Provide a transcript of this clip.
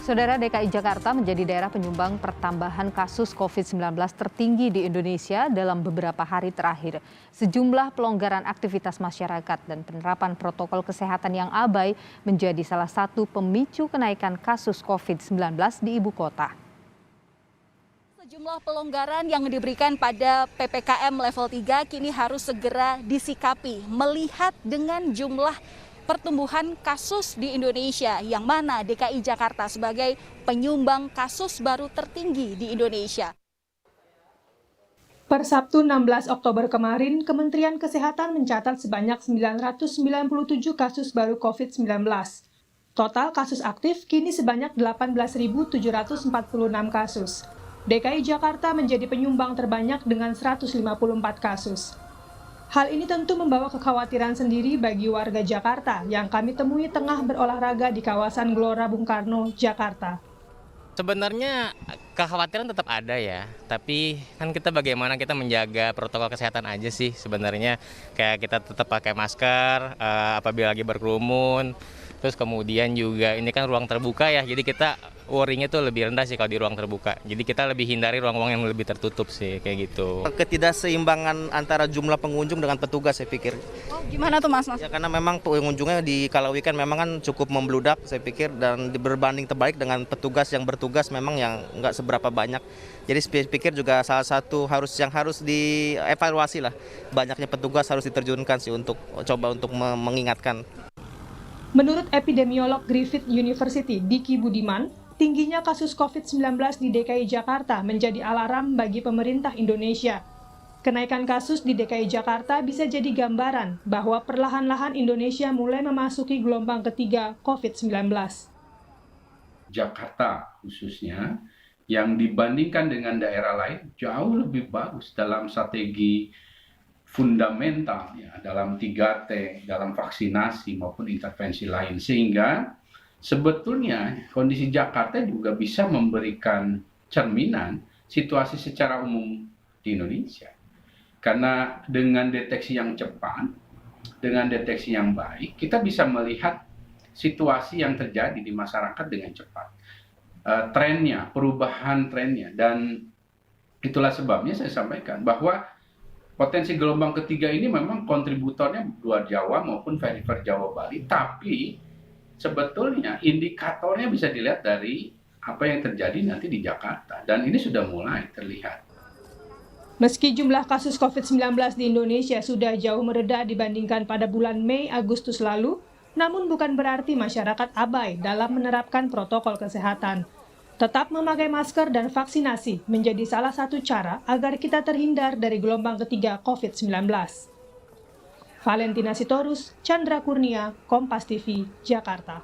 Saudara, DKI Jakarta menjadi daerah penyumbang pertambahan kasus COVID-19 tertinggi di Indonesia dalam beberapa hari terakhir. Sejumlah pelonggaran aktivitas masyarakat dan penerapan protokol kesehatan yang abai menjadi salah satu pemicu kenaikan kasus COVID-19 di ibu kota. Sejumlah pelonggaran yang diberikan pada PPKM level 3 kini harus segera disikapi melihat dengan jumlah pertumbuhan kasus di Indonesia, yang mana DKI Jakarta sebagai penyumbang kasus baru tertinggi di Indonesia. Per Sabtu 16 Oktober kemarin, Kementerian Kesehatan mencatat sebanyak 997 kasus baru COVID-19. Total kasus aktif kini sebanyak 18.746 kasus. DKI Jakarta menjadi penyumbang terbanyak dengan 154 kasus. Hal ini tentu membawa kekhawatiran sendiri bagi warga Jakarta yang kami temui tengah berolahraga di kawasan Gelora Bung Karno, Jakarta. Sebenarnya kekhawatiran tetap ada ya, tapi kan kita bagaimana kita menjaga protokol kesehatan aja sih sebenarnya. Kayak kita tetap pakai masker apabila lagi berkerumun, terus kemudian juga ini kan ruang terbuka ya, jadi kita worry-nya tuh lebih rendah sih kalau di ruang terbuka. Jadi kita lebih hindari ruang-ruang yang lebih tertutup sih, kayak gitu. Ketidakseimbangan antara jumlah pengunjung dengan petugas saya pikir. Oh, gimana tuh Mas? Ya, karena memang pengunjungnya di kala weekend memang kan cukup membludak saya pikir, dan berbanding terbalik dengan petugas yang bertugas memang yang nggak seberapa banyak. Jadi saya pikir juga salah satu yang harus dievaluasi lah. Banyaknya petugas harus diterjunkan sih untuk mengingatkan. Menurut epidemiolog Griffith University, Diki Budiman, tingginya kasus COVID-19 di DKI Jakarta menjadi alarm bagi pemerintah Indonesia. Kenaikan kasus di DKI Jakarta bisa jadi gambaran bahwa perlahan-lahan Indonesia mulai memasuki gelombang ketiga COVID-19. Jakarta khususnya, yang dibandingkan dengan daerah lain jauh lebih bagus dalam strategi fundamental, ya, dalam 3T, dalam vaksinasi maupun intervensi lain. Sehingga sebetulnya kondisi Jakarta juga bisa memberikan cerminan situasi secara umum di Indonesia. Karena dengan deteksi yang cepat, dengan deteksi yang baik, kita bisa melihat situasi yang terjadi di masyarakat dengan cepat. Trennya, perubahan trennya. Dan itulah sebabnya saya sampaikan bahwa potensi gelombang ketiga ini memang kontributornya luar Jawa maupun perifer Jawa Bali, tapi sebetulnya indikatornya bisa dilihat dari apa yang terjadi nanti di Jakarta, dan ini sudah mulai terlihat. Meski jumlah kasus COVID-19 di Indonesia sudah jauh mereda dibandingkan pada bulan Mei-Agustus lalu, namun bukan berarti masyarakat abai dalam menerapkan protokol kesehatan. Tetap memakai masker dan vaksinasi menjadi salah satu cara agar kita terhindar dari gelombang ketiga COVID-19. Valentina Sitorus, Chandra Kurnia, Kompas TV, Jakarta.